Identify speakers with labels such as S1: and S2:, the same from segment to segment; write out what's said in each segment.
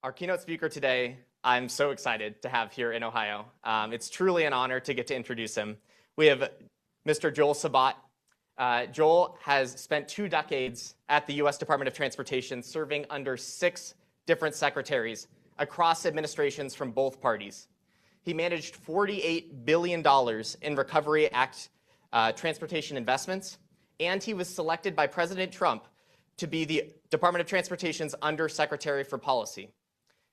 S1: Our keynote speaker today, I'm so excited to have here in Ohio. It's truly an honor to get to introduce him. We have Mr. Joel Szabat. Joel has spent 2 decades at the U.S. Department of Transportation, serving under 6 different secretaries across administrations from both parties. He managed $48 billion in Recovery Act transportation investments, and he was selected by President Trump to be the Department of Transportation's Undersecretary for Policy.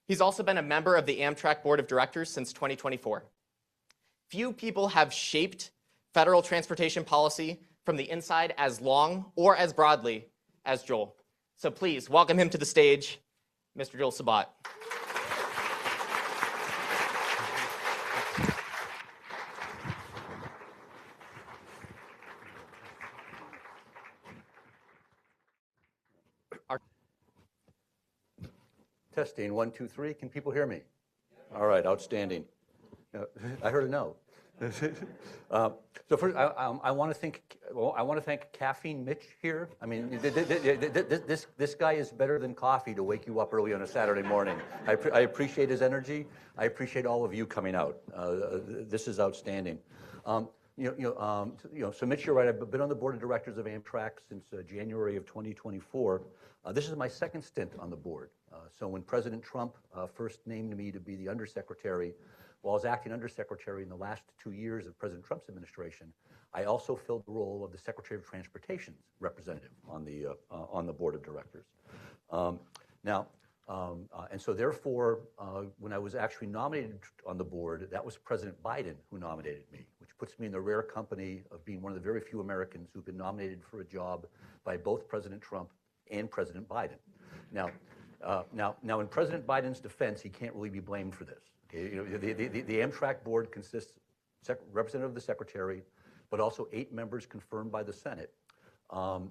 S1: He's also been a member of the Amtrak Board of Directors since 2024. Few people have shaped federal transportation policy from the inside as long or as broadly as Joel. So please welcome him to the stage, Mr. Joel Szabat.
S2: Testing, 1, 2, 3. Can people hear me? All right, outstanding. I heard a no. So first, I want to thank Caffeine Mitch here. I mean, this guy is better than coffee to wake you up early on a Saturday morning. I appreciate his energy. I appreciate all of you coming out. This is outstanding. So Mitch, you're right. I've been on the board of directors of Amtrak since January of 2024. This is my second stint on the board. So when President Trump first named me to be the undersecretary, while I was acting undersecretary in the last 2 years of President Trump's administration, I also filled the role of the Secretary of Transportation's representative on the board of directors. And so therefore, when I was actually nominated on the board, that was President Biden who nominated me, which puts me in the rare company of being one of the very few Americans who've been nominated for a job by both President Trump and President Biden. Now, in President Biden's defense, he can't really be blamed for this. Okay? The Amtrak board consists representative of the secretary, but also 8 members confirmed by the Senate, and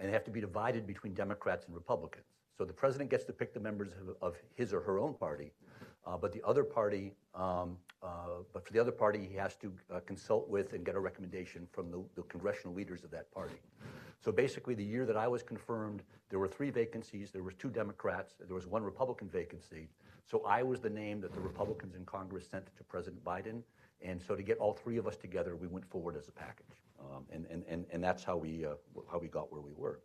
S2: they have to be divided between Democrats and Republicans. So the president gets to pick the members of his or her own party, but for the other party, he has to consult with and get a recommendation from the congressional leaders of that party. So basically, the year that I was confirmed, there were 3 vacancies. There was 2 Democrats. There was 1 Republican vacancy. So I was the name that the Republicans in Congress sent to President Biden. And so to get all 3 of us together, we went forward as a package. And that's how we got where we were.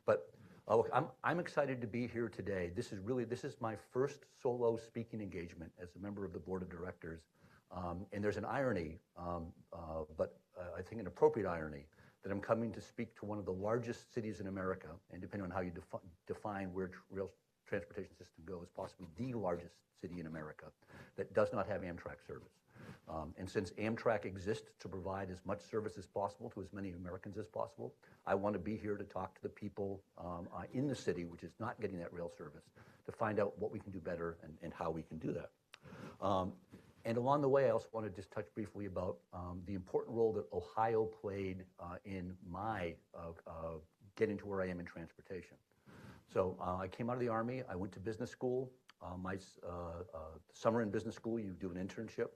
S2: But look, I'm excited to be here today. This is my first solo speaking engagement as a member of the board of directors. And there's an irony, but I think an appropriate irony, that I'm coming to speak to one of the largest cities in America, and depending on how you define where rail transportation system goes, possibly the largest city in America that does not have Amtrak service. And since Amtrak exists to provide as much service as possible to as many Americans as possible, I want to be here to talk to the people in the city, which is not getting that rail service, to find out what we can do better and how we can do that. And along the way, I also want to just touch briefly about the important role that Ohio played in my getting to where I am in transportation. So I came out of the Army. I went to business school. My summer in business school, you do an internship.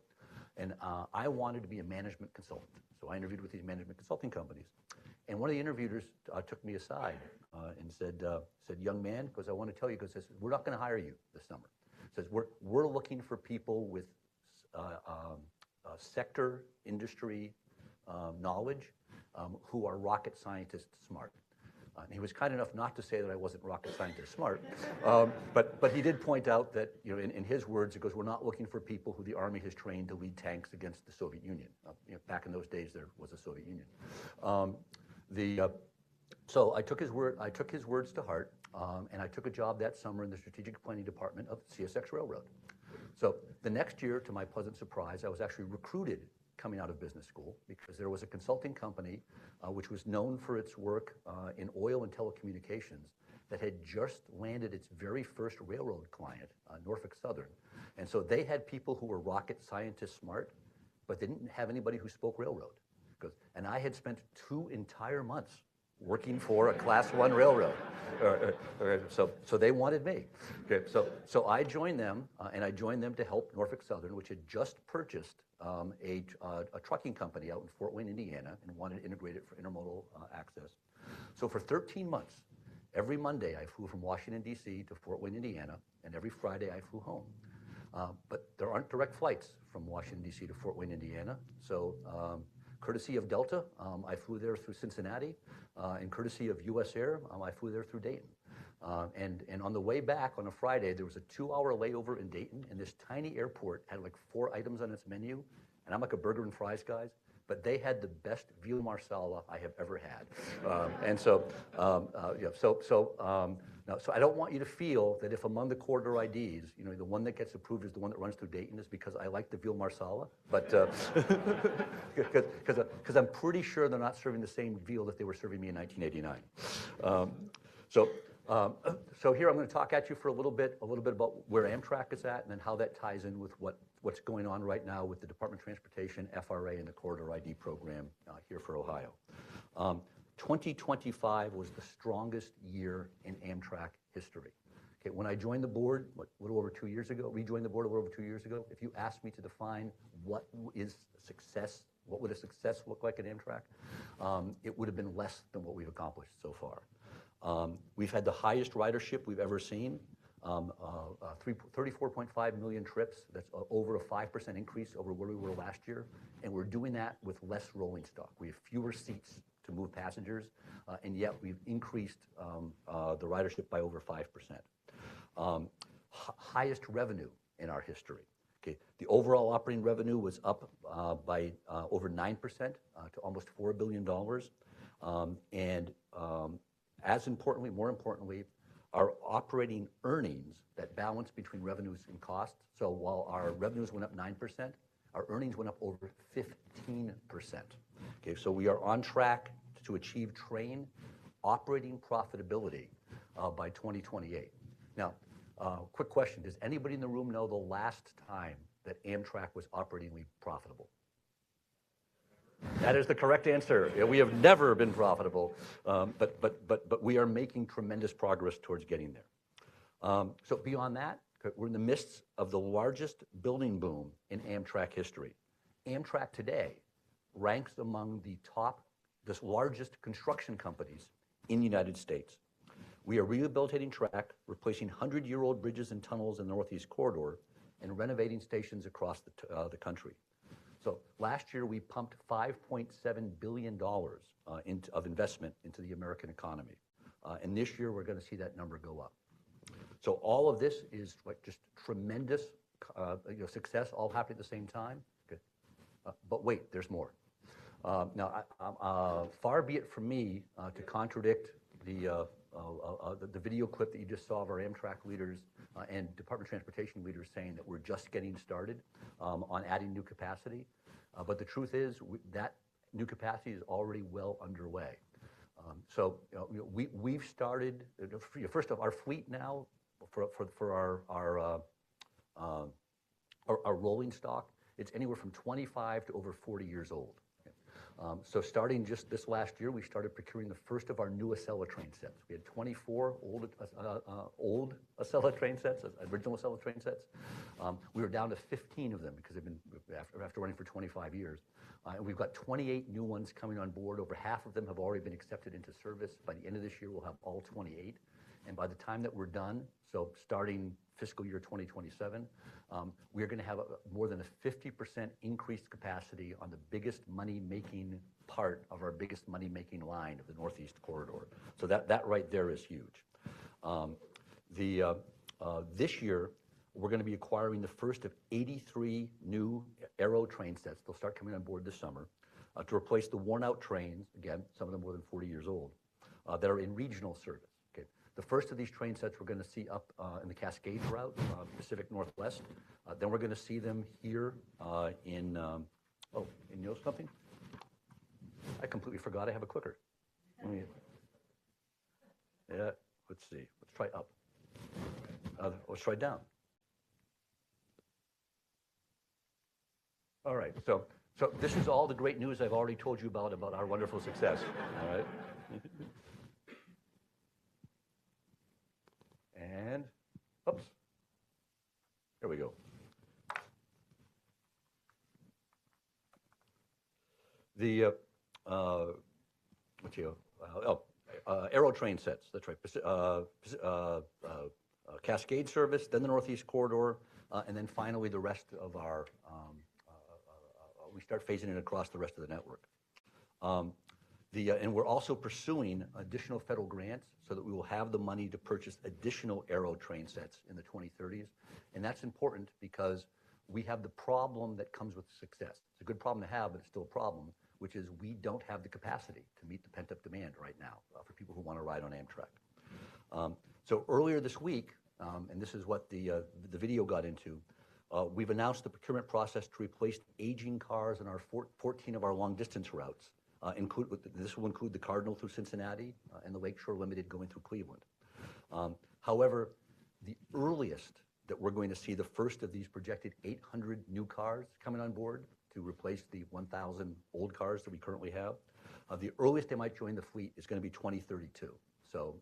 S2: And I wanted to be a management consultant. So I interviewed with these management consulting companies. And one of the interviewers took me aside and said, young man, because I want to tell you, because we're not going to hire you this summer. Says, we're looking for people with sector, industry knowledge who are rocket scientist smart. And he was kind enough not to say that I wasn't rocket scientist smart, but he did point out that, in his words, he goes, we're not looking for people who the Army has trained to lead tanks against the Soviet Union. Back in those days, there was a Soviet Union. So I took his words to heart, and I took a job that summer in the strategic planning department of CSX Railroad. So the next year, to my pleasant surprise, I was actually recruited coming out of business school because there was a consulting company which was known for its work in oil and telecommunications that had just landed its very first railroad client, Norfolk Southern. And so they had people who were rocket scientist smart, but they didn't have anybody who spoke railroad. And I had spent 2 entire months working for a Class 1 railroad. So they wanted me. Okay, so I joined them, and I joined them to help Norfolk Southern, which had just purchased a trucking company out in Fort Wayne, Indiana, and wanted to integrate it for intermodal access. So for 13 months, Every Monday, I flew from Washington, D.C. to Fort Wayne, Indiana, and every Friday, I flew home. But there aren't direct flights from Washington, D.C. to Fort Wayne, Indiana. So courtesy of Delta, I flew there through Cincinnati, and courtesy of US Air, I flew there through Dayton. And on the way back on a Friday, there was a 2-hour layover in Dayton, and this tiny airport had like 4 items on its menu, and I'm like a burger and fries guys, but they had the best veal marsala I have ever had. So I don't want you to feel that if among the corridor IDs, the one that gets approved is the one that runs through Dayton is because I like the veal marsala, but because I'm pretty sure they're not serving the same veal that they were serving me in 1989. So here I'm going to talk at you for a little bit about where Amtrak is at, and then how that ties in with what's going on right now with the Department of Transportation, FRA, and the Corridor ID program here for Ohio. 2025 was the strongest year in Amtrak history. Okay, when I joined the board, rejoined the board a little over 2 years ago, if you asked me to define what is success, what would a success look like at Amtrak, it would have been less than what we've accomplished so far. We've had the highest ridership we've ever seen, 34.5 million trips. That's over a 5% increase over where we were last year, and we're doing that with less rolling stock. We have fewer seats to move passengers, and yet we've increased the ridership by over 5%. Highest revenue in our history. Okay, the overall operating revenue was up by over 9% to almost $4 billion, more importantly, our operating earnings, that balance between revenues and costs. So while our revenues went up 9%, our earnings went up over 15%. Okay, so we are on track to achieve train operating profitability by 2028. Now, quick question, does anybody in the room know the last time that Amtrak was operatingly profitable? That is the correct answer. Yeah, we have never been profitable, but we are making tremendous progress towards getting there. So beyond that, we're in the midst of the largest building boom in Amtrak history. Amtrak today ranks among the largest construction companies in the United States. We are rehabilitating track, replacing 100-year-old bridges and tunnels in the Northeast Corridor, and renovating stations across the country. So last year, we pumped $5.7 billion of investment into the American economy. And this year, we're going to see that number go up. So all of this is like just tremendous success, all happening at the same time. Good. But wait, there's more. Now, far be it from me to contradict the video clip that you just saw of our Amtrak leaders and Department of Transportation leaders saying that we're just getting started on adding new capacity. But the truth is that new capacity is already well underway. So we've started, first off, our fleet now for our rolling stock, it's anywhere from 25 to over 40 years old. So starting just this last year, we started procuring the first of our new Acela train sets. We had 24 old Acela train sets, original Acela train sets. We were down to 15 of them because they've been after running for 25 years. And we've got 28 new ones coming on board. Over half of them have already been accepted into service. By the end of this year, we'll have all 28. And by the time that we're done, so starting fiscal year 2027, we're going to have more than a 50% increased capacity on the biggest money-making part of our biggest money-making line of the Northeast Corridor. So that right there is huge. This year, we're going to be acquiring the first of 83 new Aero train sets. They'll start coming on board this summer to replace the worn-out trains, again, some of them more than 40 years old, that are in regional service. Okay. The first of these train sets we're going to see up in the Cascades route, Pacific Northwest. Then we're going to see them here in you know something? I completely forgot I have a clicker. Yeah, let's see. Let's try up. Let's try down. All right, so this is all the great news I've already told you about our wonderful success. All right. And, oops, here we go. Aero train sets, that's right. Cascade service, then the Northeast Corridor, and then finally the rest of our, we start phasing it across the rest of the network. And we're also pursuing additional federal grants so that we will have the money to purchase additional Aero train sets in the 2030s. And that's important because we have the problem that comes with success. It's a good problem to have, but it's still a problem, which is we don't have the capacity to meet the pent-up demand right now for people who want to ride on Amtrak. So earlier this week, and this is what the video got into, we've announced the procurement process to replace aging cars in our 14 of our long-distance routes. This will include the Cardinal through Cincinnati and the Lakeshore Limited going through Cleveland. However, the earliest that we're going to see the first of these projected 800 new cars coming on board to replace the 1,000 old cars that we currently have, the earliest they might join the fleet is going to be 2032. So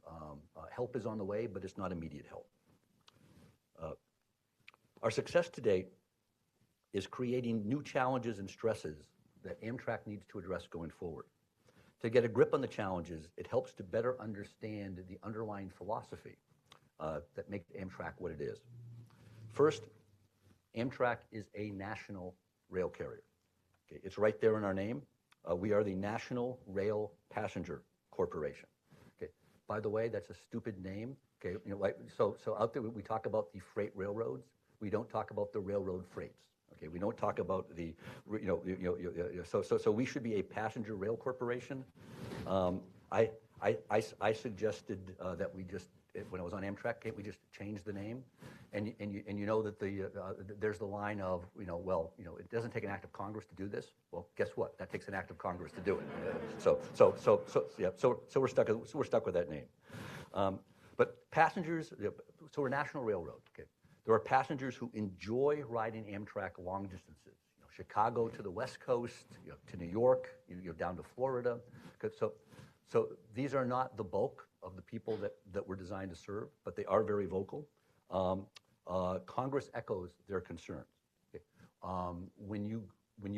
S2: help is on the way, but it's not immediate help. Our success to date is creating new challenges and stresses that Amtrak needs to address going forward. To get a grip on the challenges, it helps to better understand the underlying philosophy that makes Amtrak what it is. First, Amtrak is a national rail carrier. Okay, it's right there in our name. We are the National Rail Passenger Corporation. Okay, by the way, that's a stupid name. Okay, so out there we talk about the freight railroads. We don't talk about the railroad freights. Okay, we don't talk about the, so we should be a passenger rail corporation. I suggested that we just, when I was on Amtrak, can't we just change the name? And you know that there's the line of, it doesn't take an act of Congress to do this. Well, guess what? That takes an act of Congress to do it. So we're stuck with that name. But passengers, so we're a national railroad. Okay. There are passengers who enjoy riding Amtrak long distances, Chicago to the West Coast, to New York, down to Florida. So these are not the bulk of the people that we're designed to serve, but they are very vocal. Congress echoes their concerns. Okay. When you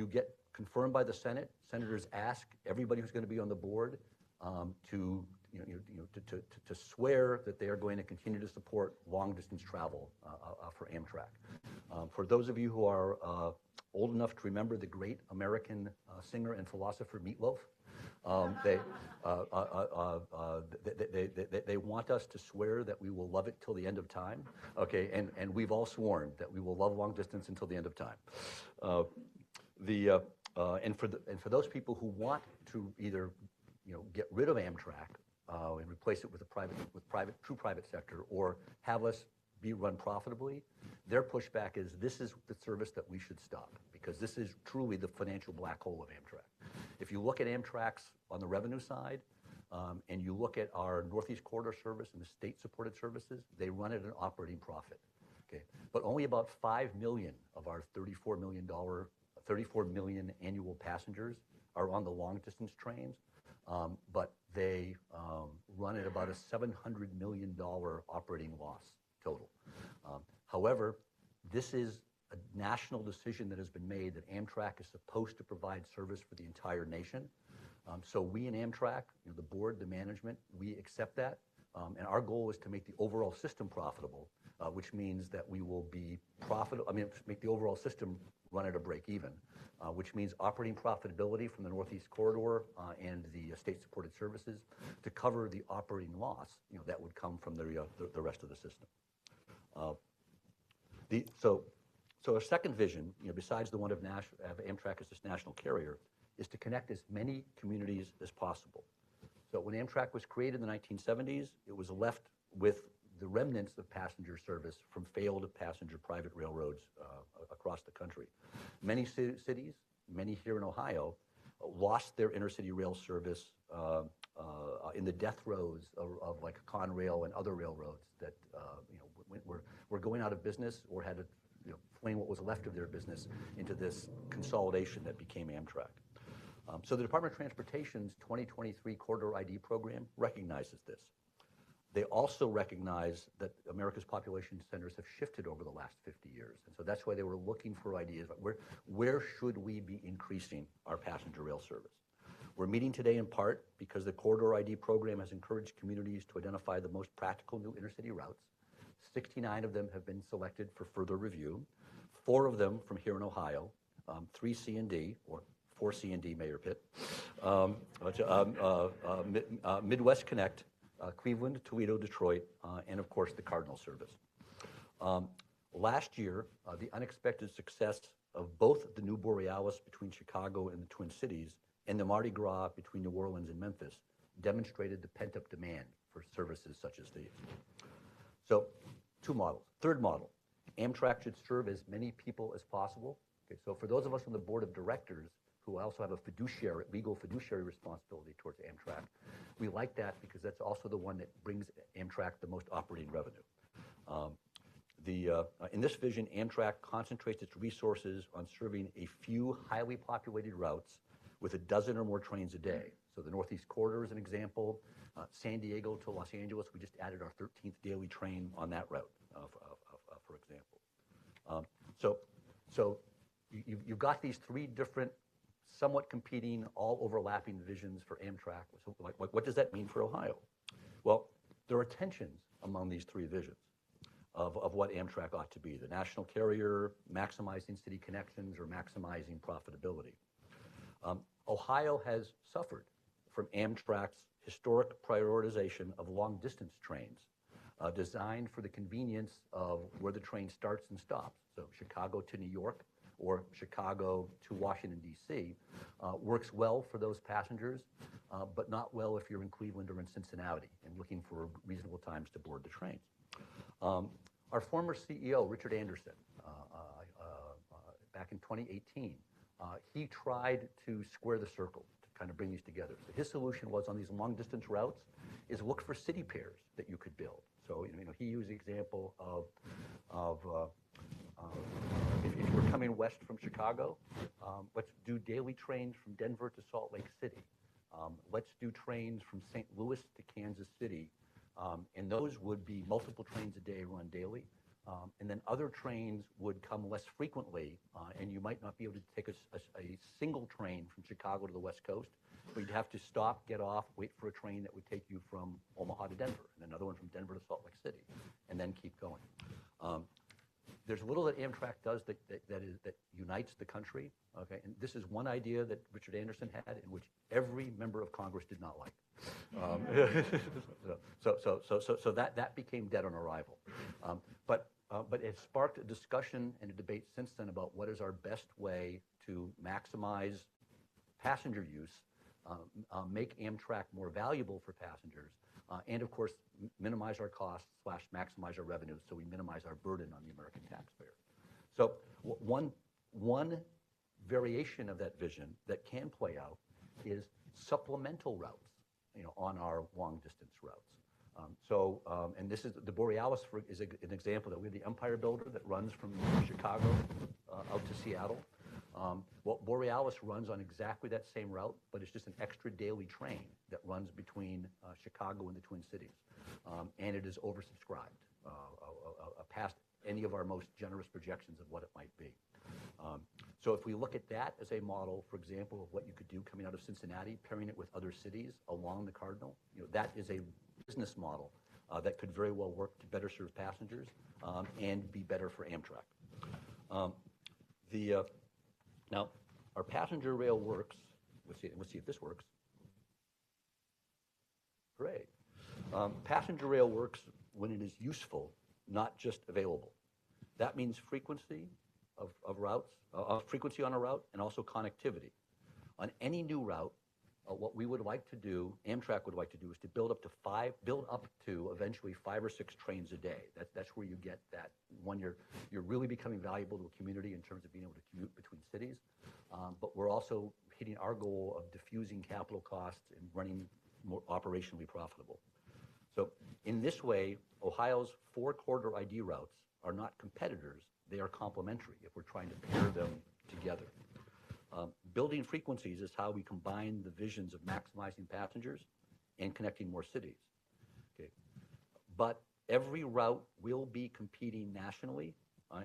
S2: get confirmed by the Senate, senators ask everybody who's going to be on the board to swear that they are going to continue to support long-distance travel for Amtrak. For those of you who are old enough to remember the great American singer and philosopher Meatloaf, they want us to swear that we will love it till the end of time. Okay, and we've all sworn that we will love long distance until the end of time. And for those people who want to either get rid of Amtrak and replace it with true private sector, or have us be run profitably, their pushback is this is the service that we should stop, because this is truly the financial black hole of Amtrak. If you look at Amtrak's on the revenue side, and you look at our Northeast Corridor service and the state-supported services, they run at an operating profit. Okay, but only about 5 million of our $34 million annual passengers are on the long-distance trains. But they run at about a $700 million operating loss total. However, this is a national decision that has been made that Amtrak is supposed to provide service for the entire nation. So we in Amtrak, the board, the management, we accept that. And our goal is to make the overall system profitable, which means that we will be profitable, make the overall system run at a break even. Which means operating profitability from the Northeast Corridor and the state-supported services to cover the operating loss that would come from the rest of the system. So a second vision, besides the one of Amtrak as this national carrier, is to connect as many communities as possible. So when Amtrak was created in the 1970s, it was left with the remnants of passenger service from failed passenger private railroads across the country. Many cities, many here in Ohio, lost their intercity rail service in the death throes of like Conrail and other railroads that were going out of business or had to fling what was left of their business into this consolidation that became Amtrak. So the Department of Transportation's 2023 Corridor ID program recognizes this. They also recognize that America's population centers have shifted over the last 50 years. And so that's why they were looking for ideas. Where should we be increasing our passenger rail service? We're meeting today in part because the Corridor ID program has encouraged communities to identify the most practical new intercity routes. 69 of them have been selected for further review, 4 of them from here in Ohio, 3 C&D, or 4 C&D, Mayor Pitt, Midwest Connect, Cleveland, Toledo, Detroit, and of course the Cardinal Service. Last year, the unexpected success of both the New Borealis between Chicago and the Twin Cities and the Mardi Gras between New Orleans and Memphis demonstrated the pent-up demand for services such as these. So, 2 models. Third model, Amtrak should serve as many people as possible. Okay, so for those of us on the board of directors who also have a legal fiduciary responsibility towards Amtrak, we like that because that's also the one that brings Amtrak the most operating revenue. In this vision, Amtrak concentrates its resources on serving a few highly populated routes with a dozen or more trains a day. So the Northeast Corridor is an example. San Diego to Los Angeles, we just added our 13th daily train on that route, for example. So you've got these 3 different, somewhat competing, all overlapping visions for Amtrak. So what does that mean for Ohio? Well, there are tensions among these 3 visions of what Amtrak ought to be: the national carrier, maximizing city connections, or maximizing profitability. Ohio has suffered from Amtrak's historic prioritization of long-distance trains designed for the convenience of where the train starts and stops. So Chicago to New York or Chicago to Washington, D.C. Works well for those passengers, but not well if you're in Cleveland or in Cincinnati and looking for reasonable times to board the trains. Our former CEO, Richard Anderson, back in 2018, he tried to square the circle to kind of bring these together. So his solution was, on these long-distance routes, is look for city pairs that you could build. So he used the example of if you were coming west from Chicago, let's do daily trains from Denver to Salt Lake City. Let's do trains from St. Louis to Kansas City. And those would be multiple trains a day run daily. And then other trains would come less frequently, and you might not be able to take a single train from Chicago to the West Coast, but you'd have to stop, get off, wait for a train that would take you from Omaha to Denver, and another one from Denver to Salt Lake City, and then keep going. There's little that Amtrak does that unites the country, okay? And this is one idea that Richard Anderson had, in which every member of Congress did not like. So that became dead on arrival. But it sparked a discussion and a debate since then about what is our best way to maximize passenger use, make Amtrak more valuable for passengers, and of course minimize our costs / maximize our revenues, so we minimize our burden on the American taxpayer. So one variation of that vision that can play out is supplemental routes, on our long distance routes. And this is the Borealis is an example that we have the Empire Builder that runs from Chicago out to Seattle. Well, Borealis runs on exactly that same route, but it's just an extra daily train that runs between Chicago and the Twin Cities. And it is oversubscribed, past any of our most generous projections of what it might be. So if we look at that as a model, for example, of what you could do coming out of Cincinnati, pairing it with other cities along the Cardinal, that is a business model that could very well work to better serve passengers and be better for Amtrak. Now, our passenger rail works. Let's see if this works. Great. Passenger rail works when it is useful, not just available. That means frequency of routes, frequency on a route, and also connectivity. On any new route, what we would like to do, Amtrak would like to do, is to build up to eventually 5 or 6 trains a day. That's where you get that when you're really becoming valuable to a community in terms of being able to commute between cities. But we're also hitting our goal of diffusing capital costs and running more operationally profitable. So in this way, Ohio's 4 corridor ID routes are not competitors, they are complementary if we're trying to pair them together. Building frequencies is how we combine the visions of maximizing passengers and connecting more cities. Okay. But every route will be competing nationally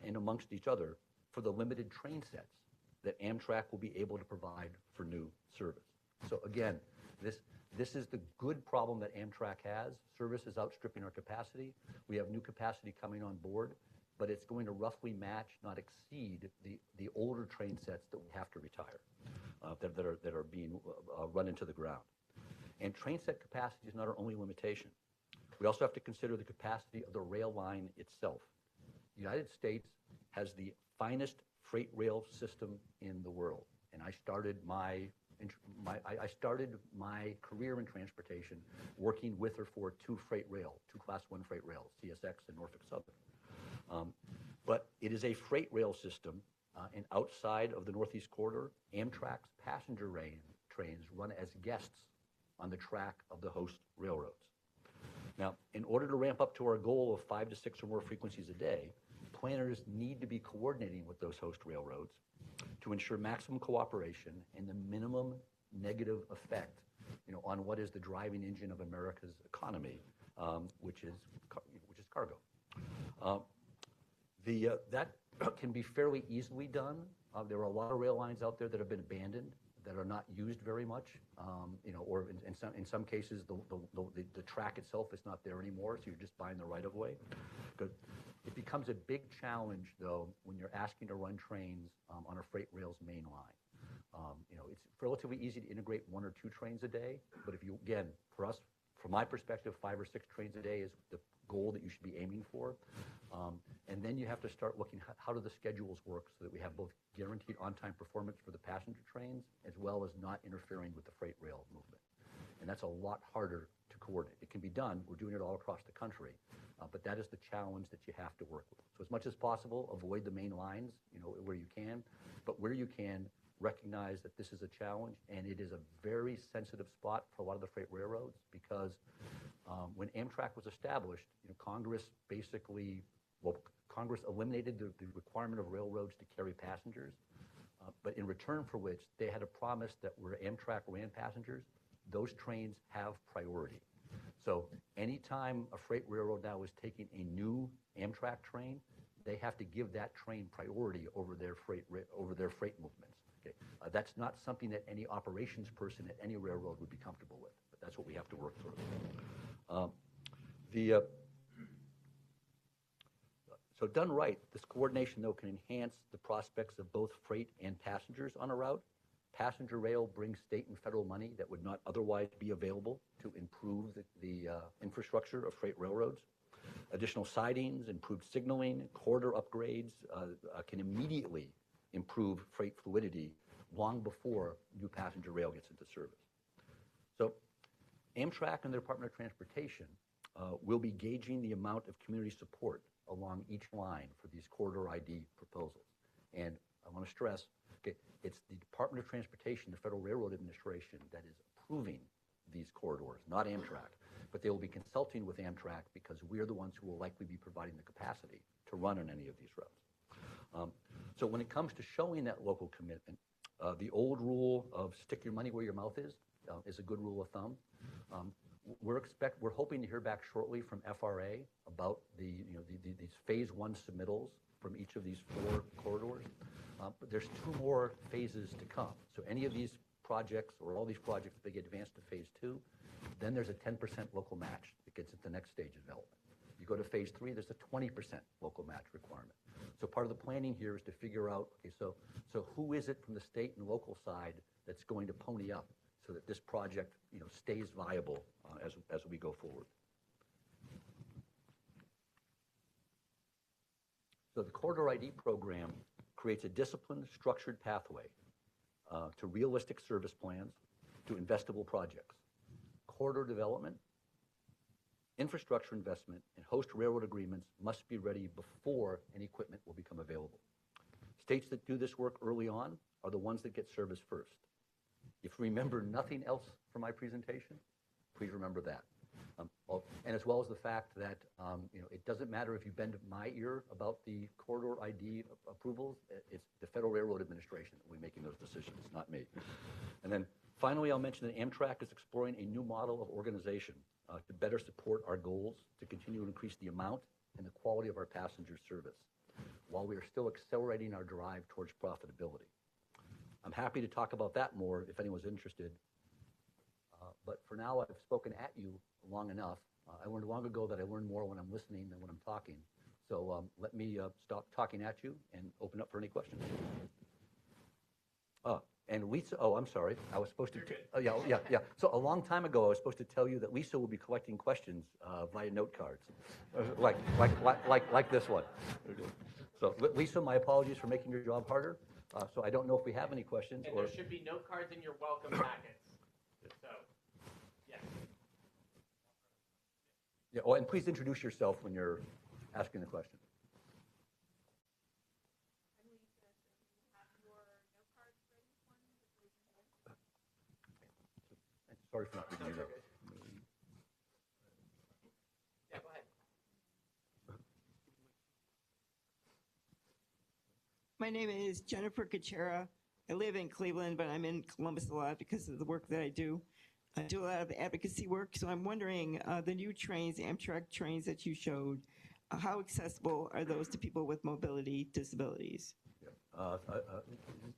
S2: and amongst each other for the limited train sets that Amtrak will be able to provide for new service. So again, this is the good problem that Amtrak has. Service is outstripping our capacity. We have new capacity coming on board, but it's going to roughly match, not exceed, the older train sets that we have to retire, that are being run into the ground. And train set capacity is not our only limitation. We also have to consider the capacity of the rail line itself. The United States has the finest freight rail system in the world, and I started my career in transportation working with or for two Class 1 freight rails, CSX and Norfolk Southern. But it is a freight rail system, and outside of the Northeast Corridor, Amtrak's passenger trains run as guests on the track of the host railroads. Now, in order to ramp up to our goal of 5 to 6 or more frequencies a day, planners need to be coordinating with those host railroads to ensure maximum cooperation and the minimum negative effect, on what is the driving engine of America's economy, which is cargo. That can be fairly easily done. There are a lot of rail lines out there that have been abandoned, that are not used very much, or in some cases the track itself is not there anymore, so you're just buying the right of way. It becomes a big challenge, though, when you're asking to run trains on a freight rail's main line. It's relatively easy to integrate 1 or 2 trains a day, but if you, again, from my perspective, 5 or 6 trains a day is the goal that you should be aiming for. And then you have to start looking at how do the schedules work so that we have both guaranteed on-time performance for the passenger trains as well as not interfering with the freight rail movement. And that's a lot harder to coordinate. It can be done. We're doing it all across the country. But that is the challenge that you have to work with. So as much as possible, avoid the main lines, where you can. But where you can, recognize that this is a challenge, and it is a very sensitive spot for a lot of the freight railroads because when Amtrak was established, Congress eliminated the requirement of railroads to carry passengers, but in return for which they had a promise that where Amtrak ran passengers, those trains have priority. So anytime a freight railroad now is taking a new Amtrak train, they have to give that train priority over their freight movements. Okay? That's not something that any operations person at any railroad would be comfortable with, but that's what we have to work through. So done right, this coordination, though, can enhance the prospects of both freight and passengers on a route. Passenger rail brings state and federal money that would not otherwise be available to improve the infrastructure of freight railroads. Additional sidings, improved signaling, corridor upgrades can immediately improve freight fluidity long before new passenger rail gets into service. So Amtrak and the Department of Transportation will be gauging the amount of community support along each line for these corridor ID proposals. And I want to stress, okay, it's the Department of Transportation, the Federal Railroad Administration, that is approving these corridors, not Amtrak. But they will be consulting with Amtrak because we're the ones who will likely be providing the capacity to run on any of these routes. So when it comes to showing that local commitment, the old rule of stick your money where your mouth is a good rule of thumb. We're hoping to hear back shortly from FRA about these phase 1 submittals from each of these 4 corridors. But there's 2 more phases to come. So any of these projects or all these projects, if they get advanced to phase 2, then there's a 10% local match that gets at the next stage of development. You go to phase 3, there's a 20% local match requirement. So part of the planning here is to figure out, okay, so who is it from the state and local side that's going to pony up so that this project, stays viable as we go forward. So the Corridor ID program creates a disciplined, structured pathway to realistic service plans, to investable projects. Corridor development, infrastructure investment, and host railroad agreements must be ready before any equipment will become available. States that do this work early on are the ones that get service first. If you remember nothing else from my presentation, please remember that. And as well as the fact that it doesn't matter if you bend my ear about the corridor ID approvals, it's the Federal Railroad Administration that will be making those decisions, not me. And then finally, I'll mention that Amtrak is exploring a new model of organization to better support our goals to continue to increase the amount and the quality of our passenger service, while we are still accelerating our drive towards profitability. I'm happy to talk about that more if anyone's interested, but for now, I've spoken at you long enough. I learned long ago that I learn more when I'm listening than when I'm talking. So let me stop talking at you and open up for any questions. And Lisa, oh, I'm sorry. I was supposed to, yeah. So a long time ago, I was supposed to tell you that Lisa will be collecting questions via note cards, like this one. So Lisa, my apologies for making your job harder. So I don't know if we have any questions.
S1: And there should be note cards in your welcome packets. So, yes.
S2: Yeah. Oh, and please introduce yourself when you're asking the question. Sorry for not reading that.
S1: Yeah, go ahead.
S3: My name is Jennifer Kachera. I live in Cleveland, but I'm in Columbus a lot because of the work that I do. I do a lot of advocacy work, so I'm wondering, the new trains, the Amtrak trains that you showed, how accessible are those to people with mobility disabilities?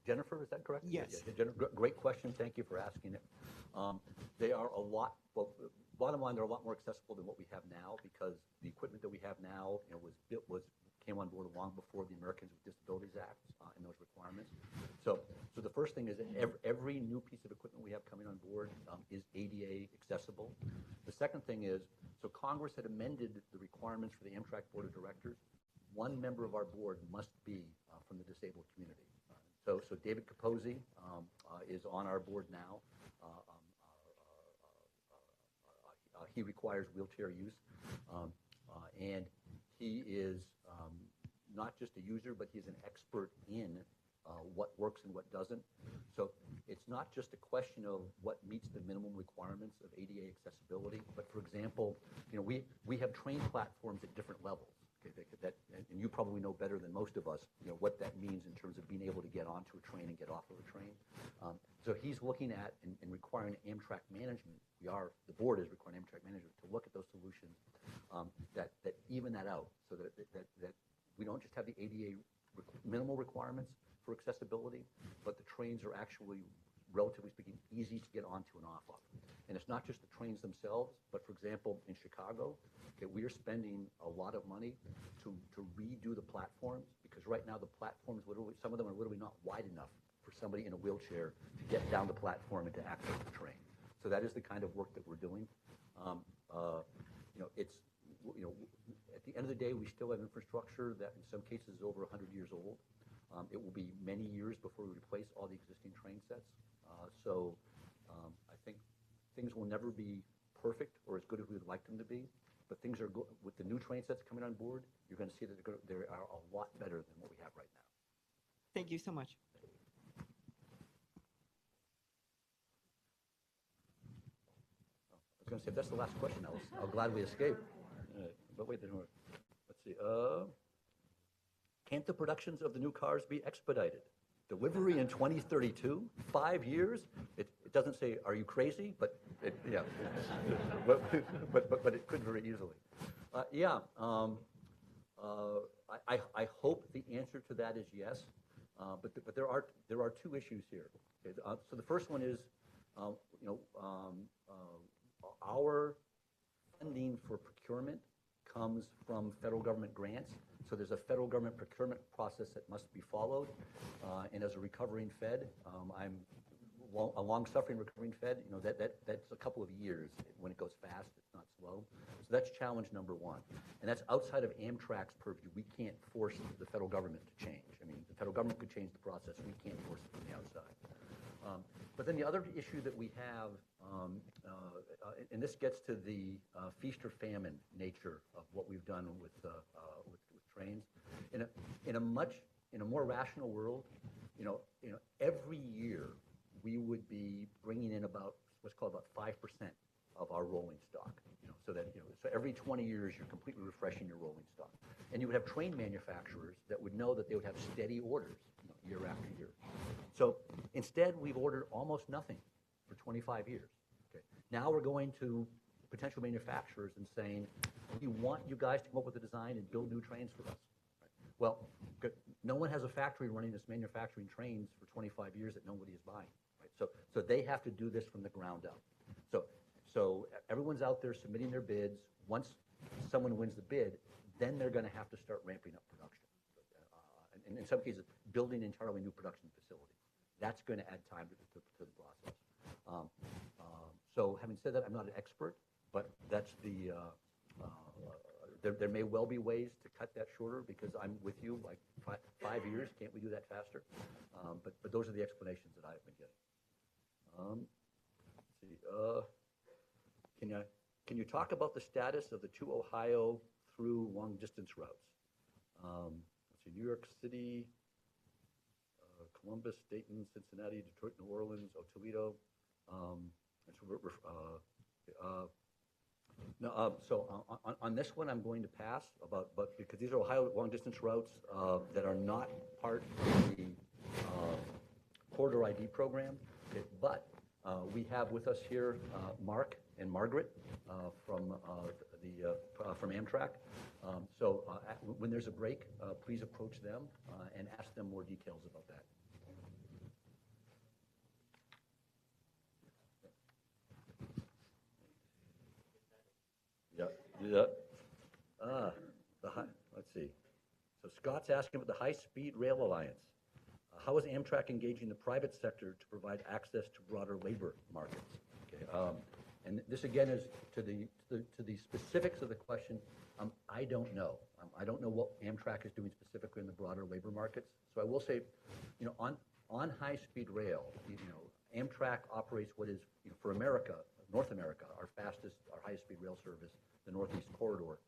S2: Jennifer, is that correct?
S3: Yes.
S2: Yeah, great question. Thank you for asking it. They are a lot, well, bottom line, they're a lot more accessible than what we have now because the equipment that we have now came on board long before the Americans with Disabilities Act and those requirements. So the first thing is that every new piece of equipment we have coming on board is ADA accessible. The second thing is, so Congress had amended the requirements for the Amtrak Board of Directors. One member of our board must be from the disabled community. So David Capozzi is on our board now. He requires wheelchair use, and he is not just a user, but he's an expert in what works and what doesn't. So it's not just a question of what meets the minimum requirements of ADA accessibility, but for example, we have train platforms at different levels. Okay, and you probably know better than most of us, what that means in terms of being able to get onto a train and get off of a train. So he's looking at and requiring Amtrak management. The board is requiring Amtrak management to look at those solutions that even that out, so that we don't just have the ADA minimal requirements for accessibility, but the trains are actually, relatively speaking, easy to get onto and off of. And it's not just the trains themselves, but for example, in Chicago, we are spending a lot of money to redo the platforms because right now the platforms, some of them are literally not wide enough for somebody in a wheelchair to get down the platform and to access the train. So that is the kind of work that we're doing. At the end of the day, we still have infrastructure that in some cases is over 100 years old. It will be many years before we replace all the existing train sets. I think things will never be perfect or as good as we would like them to be, but things are good. With the new train sets coming on board, you're going to see that they are a lot better than what we have right now.
S3: Thank you so much.
S2: I was going to say, if that's the last question, I'll gladly escape. But wait, let's see. Can't the productions of the new cars be expedited? Delivery in 2032, 5 years? It doesn't say, are you crazy? But yeah, but it could very easily. I hope the answer to that is yes. But there are two issues here. Okay? So the first one is, our funding for procurement comes from federal government grants. So there's a federal government procurement process that must be followed. And as a recovering Fed, I'm a long-suffering recovering Fed. That's a couple of years. When it goes fast, it's not slow. So that's challenge number one. And that's outside of Amtrak's purview. We can't force the federal government to change. I mean, the federal government could change the process. We can't force it from the outside. But then the other issue that we have, and this gets to the feast or famine nature of what we've done with trains. In a more rational world, every year we would be bringing in about what's called about 5% of our rolling stock. So every 20 years you're completely refreshing your rolling stock, and you would have train manufacturers that would know that they would have steady orders year after year. So instead, we've ordered almost nothing for 25 years. Okay. Now we're going to potential manufacturers and saying, we want you guys to come up with a design and build new trains for us. Right. Well, no one has a factory running this manufacturing trains for 25 years that nobody is buying. Right. So they have to do this from the ground up. So everyone's out there submitting their bids. Once someone wins the bid, then they're going to have to start ramping up production. And in some cases, building entirely new production facilities. That's going to add time to the process. So having said that, I'm not an expert, but that's the, there may well be ways to cut that shorter, because I'm with you, like 5 years, can't we do that faster? But those are the explanations that I've been getting. Let's see, can you talk about the status of the 2 Ohio through long distance routes? Let's see, New York City, Columbus, Dayton, Cincinnati, Detroit, New Orleans, Toledo. No, so on this one, I'm going to pass but because these are Ohio long distance routes that are not part of the corridor ID program. Okay, but we have with us here Mark and Margaret from Amtrak. So when there's a break, please approach them and ask them more details about that. Yeah. Let's see. So Scott's asking about the High-Speed Rail Alliance. How is Amtrak engaging the private sector to provide access to broader labor markets? Okay. And this again is to the specifics of the question. I don't know. I don't know what Amtrak is doing specifically in the broader labor markets. So I will say, on high-speed rail, Amtrak operates what is, for America, North America, our highest-speed rail service, the Northeast Corridor.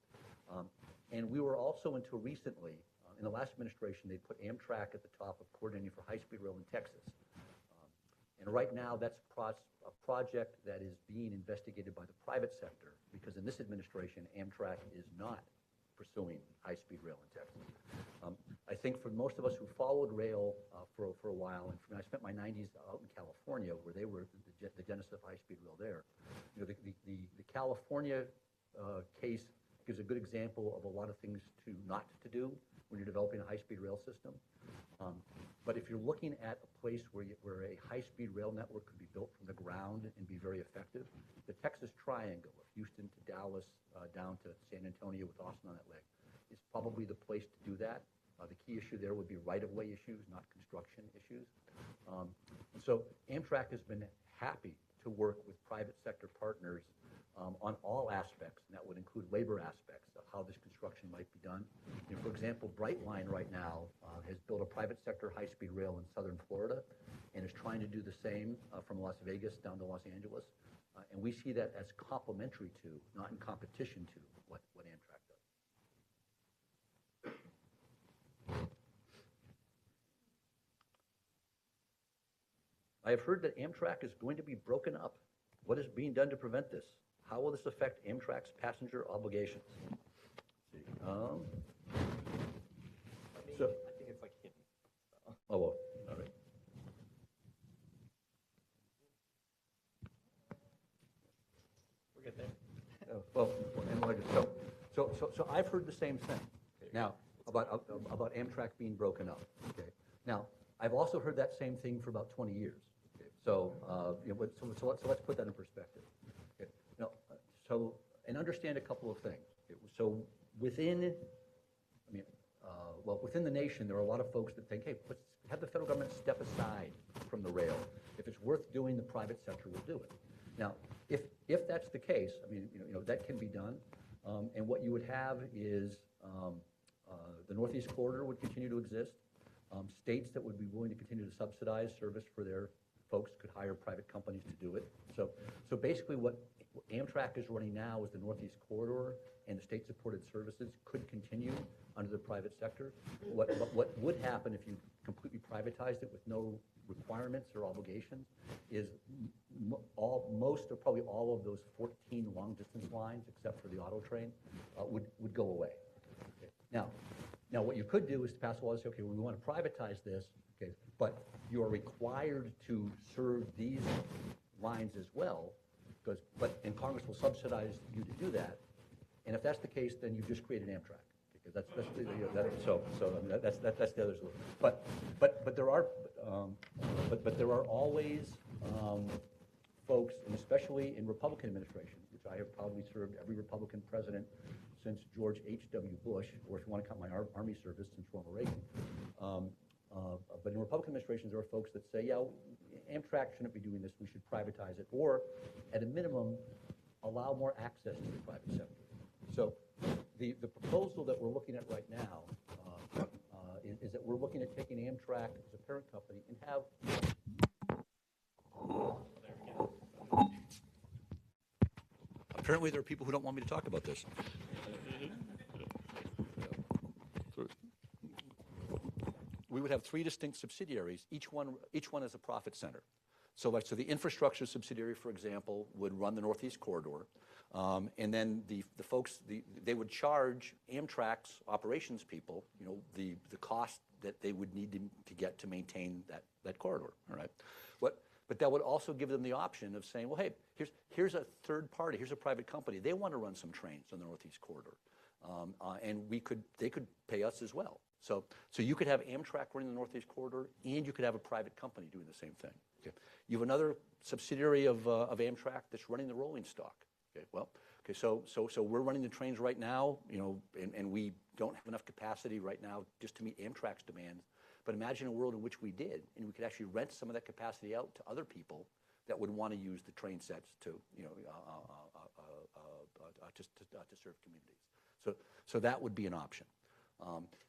S2: And we were also, until recently, in the last administration, they put Amtrak at the top of coordinating for high-speed rail in Texas. And right now, that's a project that is being investigated by the private sector, because in this administration, Amtrak is not pursuing high-speed rail in Texas. I think for most of us who followed rail for a while, and I spent my 90s out in California, where they were the genesis of high-speed rail there. The California case gives a good example of a lot of things not to do when you're developing a high-speed rail system. But if you're looking at a place where a high-speed rail network could be built from the ground and be very effective, the Texas Triangle, of Houston to Dallas, down to San Antonio with Austin on that leg, is probably the place to do that. The key issue there would be right-of-way issues, not construction issues. And so Amtrak has been happy to work with private sector partners on all aspects, and that would include labor aspects of how this construction might be done. For example, Brightline right now has built a private sector high-speed rail in southern Florida and is trying to do the same from Las Vegas down to Los Angeles. And we see that as complementary to, not in competition to, what Amtrak does. I have heard that Amtrak is going to be broken up. What is being done to prevent this? How will this affect Amtrak's passenger obligations? Let's see.
S1: I think it's like hidden.
S2: Oh, well, all right.
S1: We're good there.
S2: Well, so I've heard the same thing. Now, about Amtrak being broken up. Okay. Now, I've also heard that same thing for about 20 years. Okay. So let's put that in perspective. Okay. Now, and understand a couple of things. Okay. So within the nation, there are a lot of folks that think, hey, let's have the federal government step aside from the rail. If it's worth doing, the private sector will do it. Now, if that's the case, that can be done. And what you would have is the Northeast Corridor would continue to exist. States that would be willing to continue to subsidize service for their folks could hire private companies to do it. So basically what Amtrak is running now is the Northeast Corridor, and the state-supported services could continue under the private sector. What would happen if you completely privatized it with no requirements or obligations is most or probably all of those 14 long-distance lines, except for the auto train, would go away. Okay. Now, what you could do is to pass a law and say, okay, we want to privatize this, okay, but you are required to serve these lines as well, and Congress will subsidize you to do that. And if that's the case, then you've just created Amtrak. Because that's the other solution. But there are always folks, and especially in Republican administrations, which I have probably served every Republican president since George H.W. Bush, or if you want to count my Army service, since Ronald Reagan. But in Republican administrations, there are folks that say, yeah, Amtrak shouldn't be doing this, we should privatize it, or at a minimum, allow more access to the private sector. So the proposal that we're looking at right now is that we're looking at taking Amtrak as a parent company and have... Apparently there are people who don't want me to talk about this. We would have 3 distinct subsidiaries, each one as a profit center. So the infrastructure subsidiary, for example, would run the Northeast Corridor, and then the folks, they would charge Amtrak's operations people, the cost that they would need to get to maintain that corridor, all right? But that would also give them the option of saying, well, hey, here's a third party, here's a private company. They want to run some trains on the Northeast Corridor, and they could pay us as well. So you could have Amtrak running the Northeast Corridor, and you could have a private company doing the same thing. Okay. You have another subsidiary of Amtrak that's running the rolling stock. Okay. Well, okay. So we're running the trains right now, and we don't have enough capacity right now just to meet Amtrak's demands. But imagine a world in which we did, and we could actually rent some of that capacity out to other people that would want to use the train sets to serve communities. So that would be an option.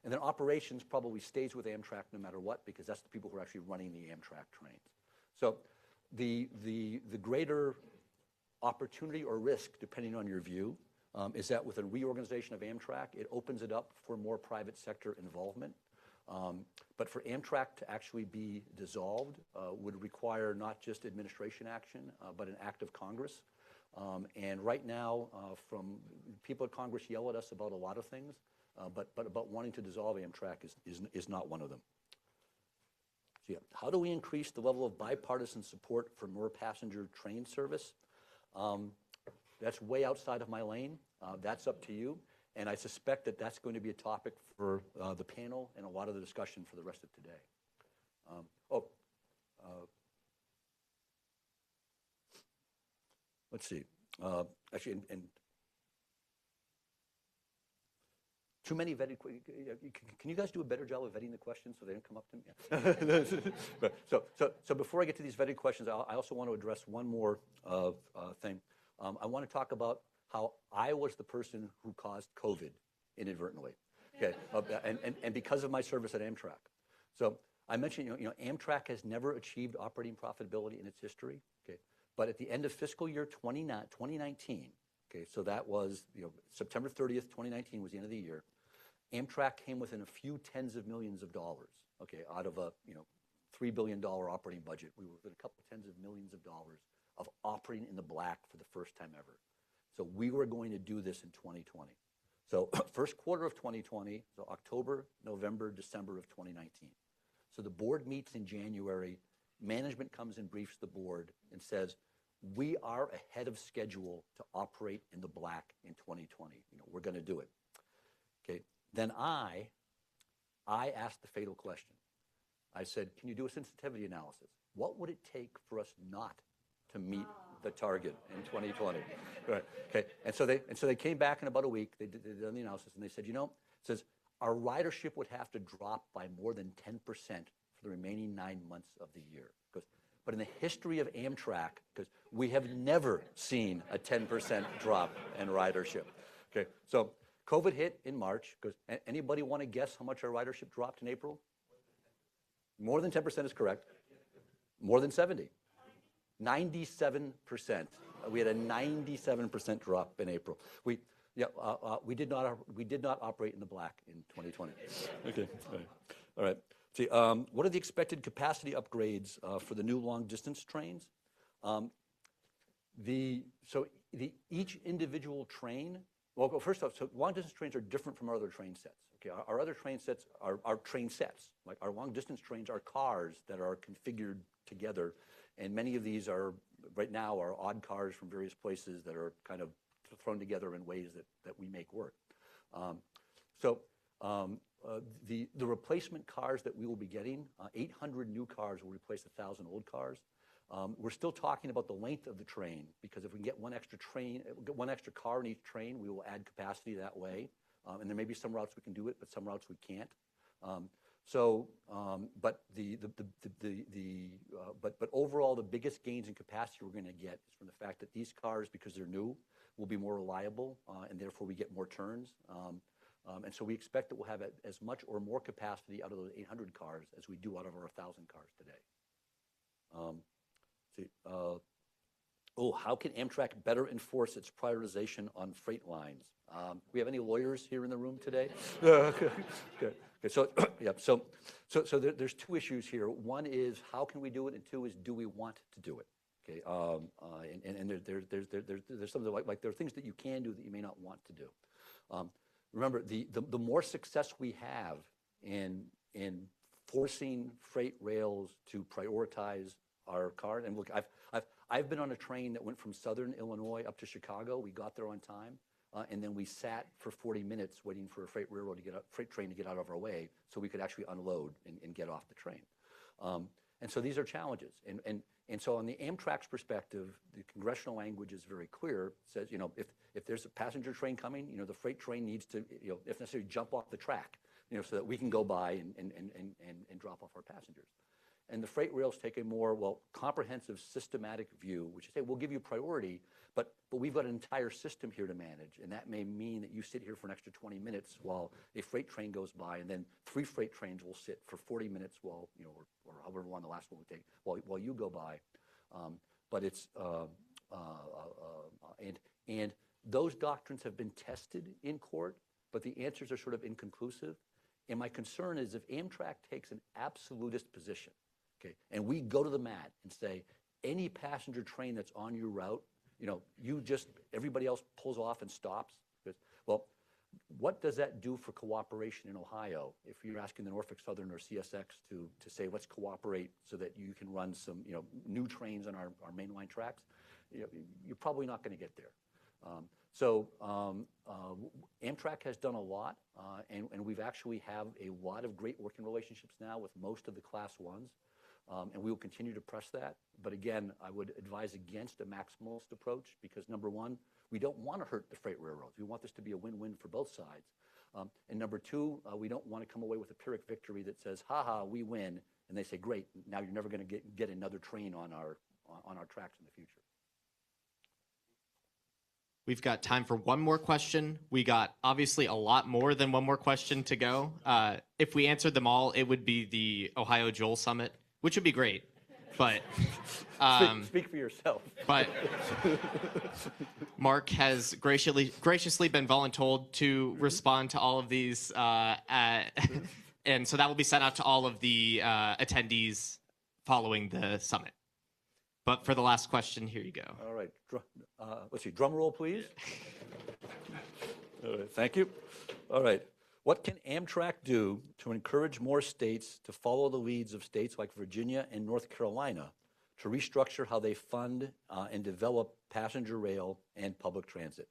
S2: And then operations probably stays with Amtrak no matter what, because that's the people who are actually running the Amtrak trains. So the greater opportunity or risk, depending on your view, is that with a reorganization of Amtrak, it opens it up for more private sector involvement. But for Amtrak to actually be dissolved would require not just administration action, but an act of Congress. And right now, from people at Congress yell at us about a lot of things, but about wanting to dissolve Amtrak is not one of them. So yeah, how do we increase the level of bipartisan support for more passenger train service? That's way outside of my lane. That's up to you. And I suspect that that's going to be a topic for the panel and a lot of the discussion for the rest of today. Let's see. Actually, and too many vetted. Can you guys do a better job of vetting the questions so they don't come up to me? So before I get to these vetted questions, I also want to address one more thing. I want to talk about how I was the person who caused COVID inadvertently, okay, and because of my service at Amtrak. So I mentioned, Amtrak has never achieved operating profitability in its history, okay, but at the end of fiscal year 2019, okay, so that was, September 30th, 2019 was the end of the year. Amtrak came within a few tens of millions of dollars, okay, out of a, $3 billion operating budget. We were within a couple tens of millions of dollars of operating in the black for the first time ever. So we were going to do this in 2020. So first quarter of 2020, so October, November, December of 2019. So the board meets in January. Management comes and briefs the board and says, we are ahead of schedule to operate in the black in 2020. We're going to do it. Okay. Then I asked the fatal question. I said, can you do a sensitivity analysis? What would it take for us not to meet the target in 2020? Right. Okay. And so they came back in about a week. They did the analysis, and they said, it says our ridership would have to drop by more than 10% for the remaining 9 months of the year. But in the history of Amtrak, because we have never seen a 10% drop in ridership. Okay. So COVID hit in March. Because anybody want to guess how much our ridership dropped in April? More than 10% is correct. More than 70. 97%. We had a 97% drop in April. We did not operate in the black in 2020. Okay. All right. See, what are the expected capacity upgrades for the new long-distance trains? Each individual train. Well, first off, so long-distance trains are different from our other train sets. Okay, our other train sets are train sets. Like our long-distance trains are cars that are configured together. And many of these right now are odd cars from various places that are kind of thrown together in ways that we make work. The replacement cars that we will be getting, 800 new cars will replace 1,000 old cars. We're still talking about the length of the train, because if we can get one extra car in each train, we will add capacity that way. And there may be some routes we can do it, but some routes we can't. But overall, the biggest gains in capacity we're going to get is from the fact that these cars, because they're new, will be more reliable, and therefore we get more turns. And so we expect that we'll have as much or more capacity out of those 800 cars as we do out of our 1,000 cars today. How can Amtrak better enforce its prioritization on freight lines? We have any lawyers here in the room today? Okay. So there's two issues here. One is how can we do it, and two is do we want to do it? Okay. And there's something like there are things that you can do that you may not want to do. Remember, the more success we have in forcing freight rails to prioritize our cars, and look, I've been on a train that went from Southern Illinois up to Chicago. We got there on time, and then we sat for 40 minutes waiting for a freight train to get out of our way, so we could actually unload and get off the train. And so these are challenges. And so on the Amtrak's perspective, the congressional language is very clear. It says, if there's a passenger train coming, the freight train needs to, if necessary, jump off the track, so that we can go by and drop off our passengers. And the freight rails take a more, comprehensive, systematic view, which is, hey, we'll give you priority, but we've got an entire system here to manage, and that may mean that you sit here for an extra 20 minutes while a freight train goes by, and then 3 freight trains will sit for 40 minutes while, or however long the last one would take, while you go by. But it's, and those doctrines have been tested in court, but the answers are sort of inconclusive. And my concern is if Amtrak takes an absolutist position, okay, and we go to the mat and say, any passenger train that's on your route, everybody else pulls off and stops. Well, what does that do for cooperation in Ohio if you're asking the Norfolk Southern or CSX to say, let's cooperate so that you can run some, new trains on our mainline tracks? You're probably not going to get there. Amtrak has done a lot, and we've actually have a lot of great working relationships now with most of the Class 1s, and we will continue to press that. But again, I would advise against a maximalist approach because, number one, we don't want to hurt the freight railroads. We want this to be a win-win for both sides. And number two, we don't want to come away with a Pyrrhic victory that says, we win, and they say, great, now you're never going to get another train on our tracks in the future.
S1: We've got time for one more question. We got obviously a lot more than one more question to go. If we answered them all, it would be the Ohio Joel Summit, which would be great. But
S2: speak for yourself.
S1: But Mark has graciously been voluntold to respond to all of these, and so that will be sent out to all of the attendees following the summit. But for the last question, here you go.
S2: All right. Let's see. Drum roll, please. All right. Thank you. All right. What can Amtrak do to encourage more states to follow the leads of states like Virginia and North Carolina to restructure how they fund and develop passenger rail and public transit?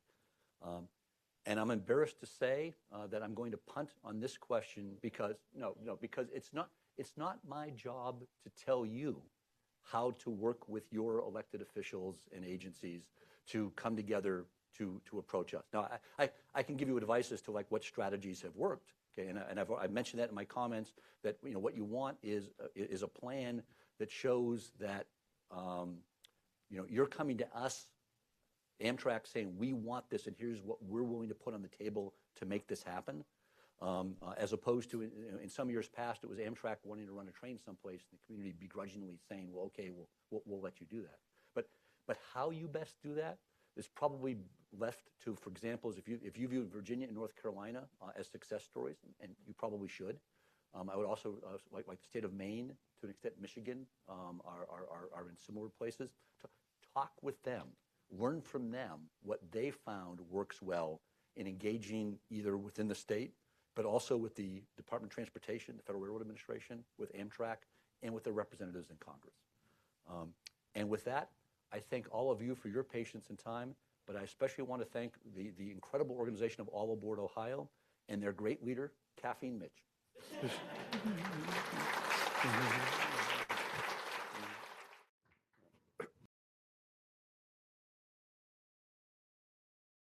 S2: And I'm embarrassed to say that I'm going to punt on this question because it's not my job to tell you how to work with your elected officials and agencies to come together to approach us. Now, I can give you advice as to what strategies have worked, okay? And I've mentioned that in my comments that what you want is a plan that shows that you're coming to us, Amtrak, saying we want this and here's what we're willing to put on the table to make this happen. As opposed to in some years past, it was Amtrak wanting to run a train someplace, and the community begrudgingly saying, "Well, okay, we'll let you do that." But how you best do that is probably left to, for example, if you view Virginia and North Carolina as success stories, and you probably should. I would also like the state of Maine, to an extent, Michigan are in similar places. To talk with them, learn from them what they found works well in engaging either within the state, but also with the Department of Transportation, the Federal Railroad Administration, with Amtrak, and with their representatives in Congress. And with that, I thank all of you for your patience and time, but I especially want to thank the incredible organization of All Aboard Ohio and their great leader, Caffeine Mitch.